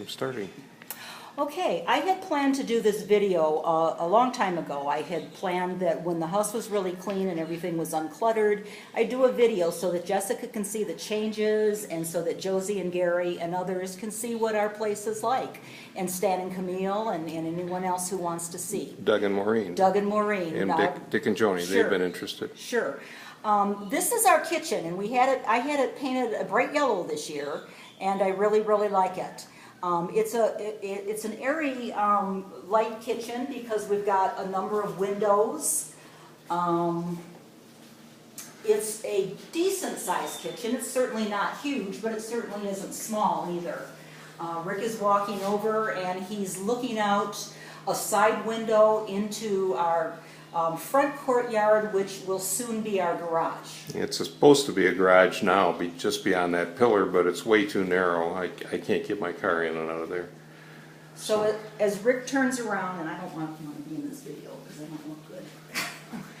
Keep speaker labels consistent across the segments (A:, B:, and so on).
A: I'm starting.
B: Okay, I had planned to do this video a long time ago. I had planned that when the house was really clean and everything was uncluttered, I'd do a video so that Jessica can see the changes and so that Josie and Gary and others can see what our place is like. And Stan and Camille and anyone else who wants to see.
A: Doug and Maureen.
B: Doug and Maureen.
A: And Dick and Joni,
B: Sure.
A: they've been interested.
B: Sure. This is our kitchen, and I had it painted a bright yellow this year, and I really like it. It's an airy, light kitchen because we've got a number of windows. It's a decent sized kitchen. It's certainly not huge, but it certainly isn't small either. Rick is walking over and he's looking out a side window into our front courtyard, which will soon be our garage.
A: It's supposed to be a garage now, just beyond that pillar, but it's way too narrow. I can't get my car in and out of there.
B: So as Rick turns around, and I don't want him to be in this video because I don't look good.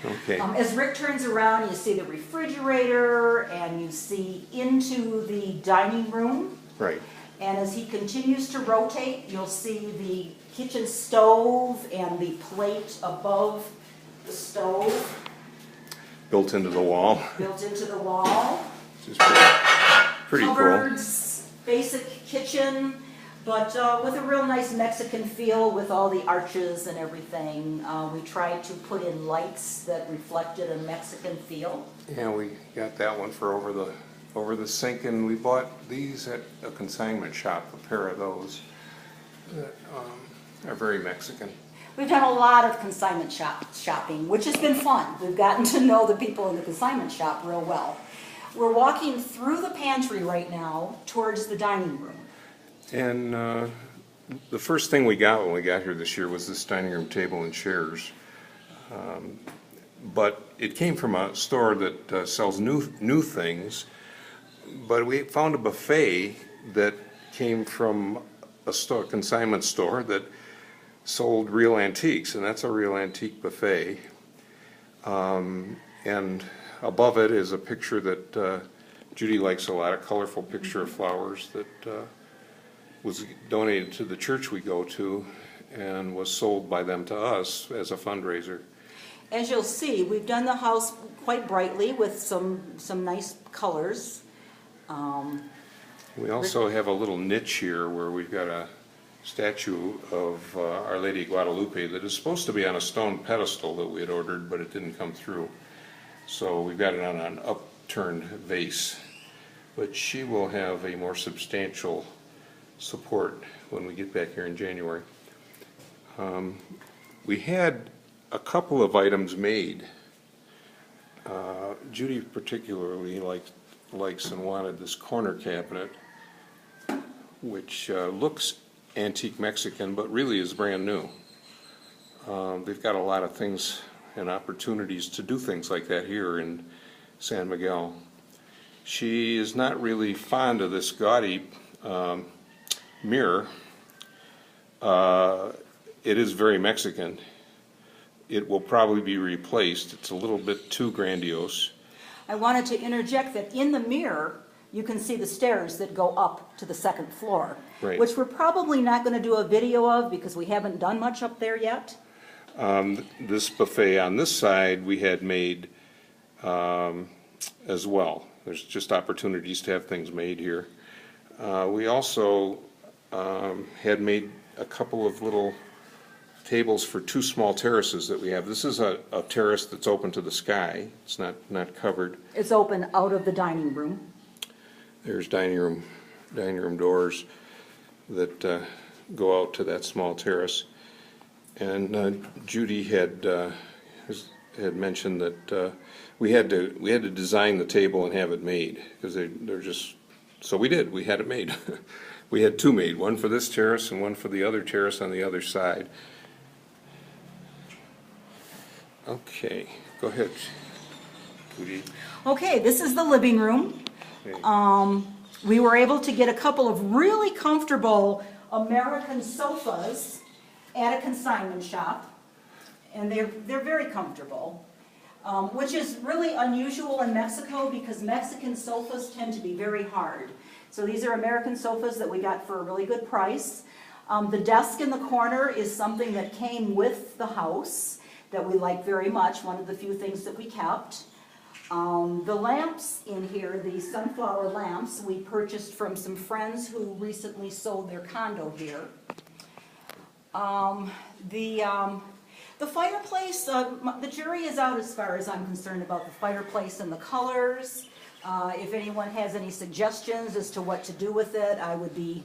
A: Okay.
B: As Rick turns around, you see the refrigerator and you see into the dining room.
A: Right.
B: And as he continues to rotate, you'll see the kitchen stove and the plate above the stove.
A: Built into the wall.
B: Built into the wall.
A: Which is pretty cool.
B: Cupboards, basic kitchen, but with a real nice Mexican feel with all the arches and everything. We tried to put in lights that reflected a Mexican feel.
A: Yeah, we got that one for over the sink, and we bought these at a consignment shop, a pair of those that are very Mexican.
B: We've done a lot of consignment shopping, which has been fun. We've gotten to know the people in the consignment shop real well. We're walking through the pantry right now towards the dining room.
A: And the first thing we got when we got here this year was this dining room table and chairs. But it came from a store that sells new things. But we found a buffet that came from a consignment store that sold real antiques, and that's a real antique buffet. And above it is a picture that Judy likes a lot, a colorful picture of flowers that was donated to the church we go to and was sold by them to us as a fundraiser.
B: As you'll see, we've done the house quite brightly with some nice colors.
A: We also have a little niche here where we've got a statue of Our Lady of Guadalupe that is supposed to be on a stone pedestal that we had ordered, but it didn't come through. So we've got it on an upturned vase. But she will have a more substantial support when we get back here in January. We had a couple of items made. Judy particularly likes and wanted this corner cabinet, which looks antique Mexican, but really is brand new. They've got a lot of things and opportunities to do things like that here in San Miguel. She is not really fond of this gaudy mirror. It is very Mexican. It will probably be replaced. It's a little bit too grandiose.
B: I wanted to interject that in the mirror, you can see the stairs that go up to the second floor,
A: right,
B: which we're probably not going to do a video of because we haven't done much up there yet.
A: This buffet on this side we had made as well. There's just opportunities to have things made here. We also had made a couple of little tables for two small terraces that we have. This is a terrace that's open to the sky. It's not covered.
B: It's open out of the dining room. There's
A: dining room doors that go out to that small terrace. And Judy had mentioned that we had to design the table and have it made because they're just, so we did. We had it made. We had two made, one for this terrace and one for the other terrace on the other side. Okay, go ahead, Judy.
B: Okay, this is the living room.
A: Okay.
B: We were able to get a couple of really comfortable American sofas at a consignment shop, and they're very comfortable, which is really unusual in Mexico because Mexican sofas tend to be very hard. So these are American sofas that we got for a really good price. The desk in the corner is something that came with the house that we like very much, one of the few things that we kept. The lamps in here, the sunflower lamps, we purchased from some friends who recently sold their condo here. The fireplace, the jury is out as far as I'm concerned about the fireplace and the colors. If anyone has any suggestions as to what to do with it, I would be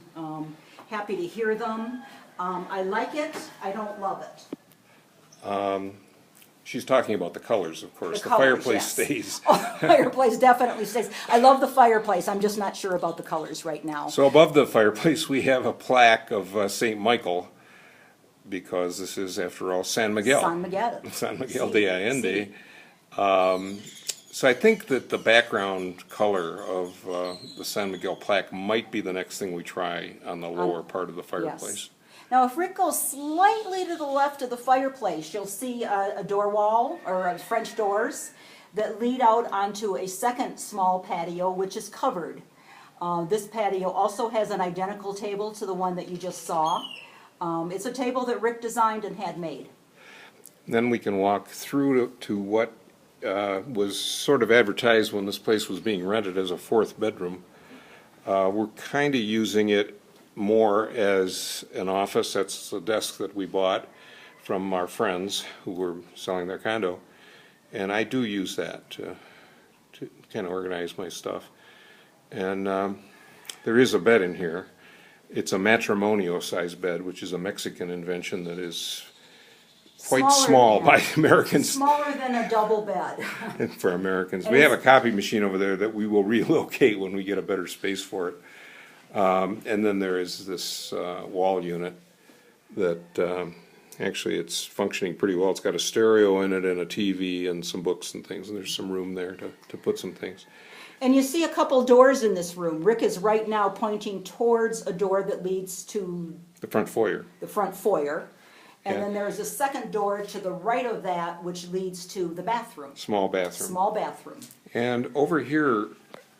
B: happy to hear them. I like it, I don't love it.
A: She's talking about the colors, of course. The
B: colors,
A: fireplace
B: yes.
A: stays.
B: Oh, the fireplace definitely stays. I love the fireplace, I'm just not sure about the colors right now.
A: So above the fireplace, we have a plaque of St. Michael, because this is, after all, San Miguel.
B: San Miguel.
A: San Miguel de Allende. So I think that the background color of the San Miguel plaque might be the next thing we try on the lower part of the fireplace.
B: Yes. Now, if Rick goes slightly to the left of the fireplace, you'll see a door wall, or French doors, that lead out onto a second small patio, which is covered. This patio also has an identical table to the one that you just saw. It's a table that Rick designed and had made.
A: Then we can walk through to what was sort of advertised when this place was being rented as a fourth bedroom. We're kind of using it more as an office. That's the desk that we bought from our friends who were selling their condo. And I do use that to kind of organize my stuff. And there is a bed in here. It's a matrimonio-sized bed, which is a Mexican invention that is quite small by Americans.
B: Smaller than a double bed.
A: For Americans. We have a copy machine over there that we will relocate when we get a better space for it. And then there is this wall unit that actually it's functioning pretty well. It's got a stereo in it and a TV and some books and things, and there's some room there to put some things.
B: And you see a couple doors in this room. Rick is right now pointing towards a door that leads to
A: The front foyer.
B: the front foyer. And
A: Yeah.
B: then there's a second door to the right of that, which leads to the bathroom.
A: Small bathroom.
B: Small bathroom.
A: And over here,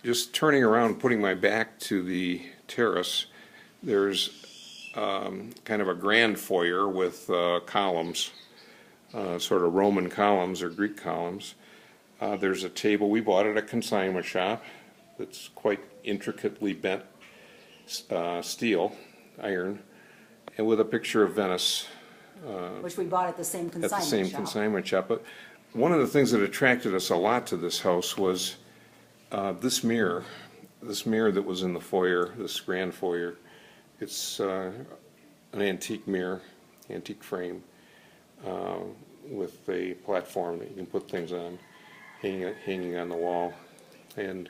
A: just turning around, putting my back to the terrace, there's kind of a grand foyer with columns, sort of Roman columns or Greek columns. There's a table we bought at a consignment shop that's quite intricately bent steel, iron, and with a picture of Venice.
B: Which we bought at the same
A: At the
B: consignment
A: same
B: shop.
A: consignment shop. But one of the things that attracted us a lot to this house was this mirror that was in the foyer, this grand foyer. It's an antique mirror, antique frame, with a platform that you can put things on, hanging on the wall. And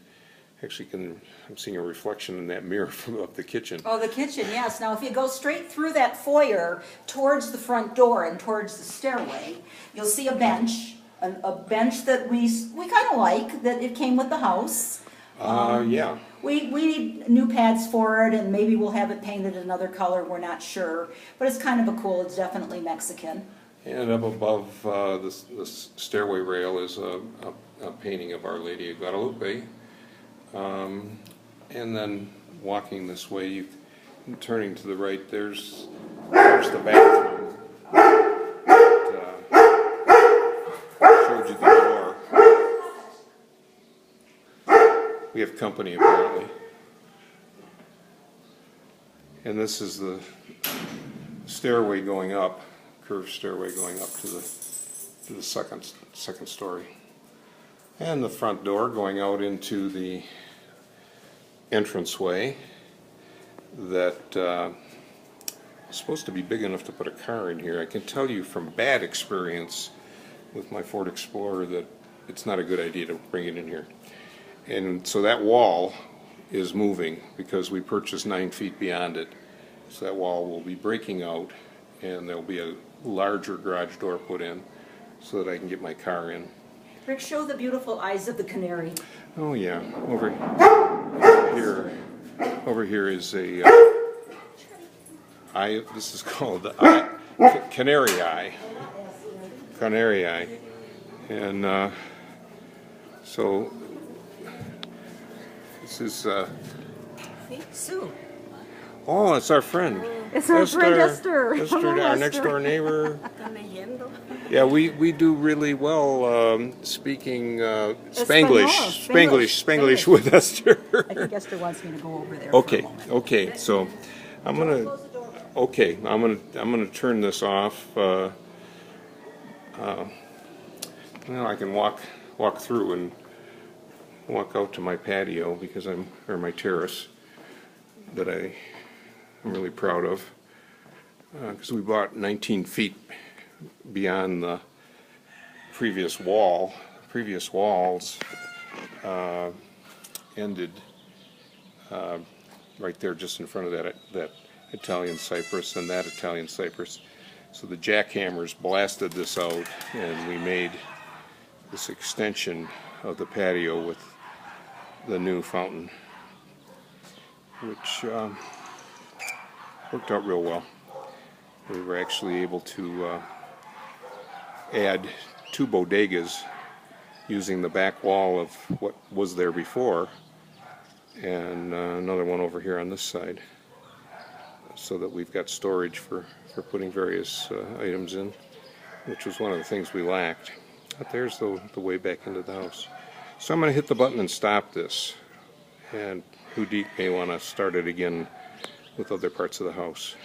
A: actually I'm seeing a reflection in that mirror of the kitchen.
B: Oh, the kitchen, yes. Now, if you go straight through that foyer towards the front door and towards the stairway, you'll see a bench, a bench that we kind of like, that it came with the house.
A: Yeah.
B: We need new pads for it, and maybe we'll have it painted another color, we're not sure. But it's kind of a cool, it's definitely Mexican.
A: And up above the stairway rail is a painting of Our Lady of Guadalupe. And then walking this way, turning to the right, there's the bathroom. Showed you the door. We have company apparently. And this is the stairway going up, curved stairway going up to the second story. And the front door going out into the entranceway that is supposed to be big enough to put a car in here. I can tell you from bad experience with my Ford Explorer that it's not a good idea to bring it in here. And so that wall is moving because we purchased 9 feet beyond it. So that wall will be breaking out, and there'll be a larger garage door put in so that I can get my car in.
B: Rick, show the beautiful eyes of the canary.
A: Oh yeah, over here is a eye. This is called the eye, canary eye. Canary eye, and so this is
C: See? Sue.
A: Oh, it's our friend.
B: It's our friend Esther.
A: Esther,
B: Hello,
A: our
B: Esther.
A: next door neighbor.
C: Está leyendo.
A: Yeah, we do really well speaking
B: Espanol,
A: Spanglish with Esther.
B: I think Esther wants me to go over there
A: Okay,
B: for a moment.
A: okay. So I'm gonna turn this off. Well, I can walk through and walk out to my patio because or my terrace that I'm really proud of, because we bought 19 feet beyond the previous wall. Previous walls ended right there, just in front of that Italian cypress and that Italian cypress. So the jackhammers blasted this out, and we made this extension of the patio with the new fountain, which worked out real well. We were actually able to add 2 bodegas using the back wall of what was there before, and another one over here on this side, so that we've got storage for putting various items in, which was one of the things we lacked. But there's the way back into the house. So I'm going to hit the button and stop this, and Udit may want to start it again with other parts of the house.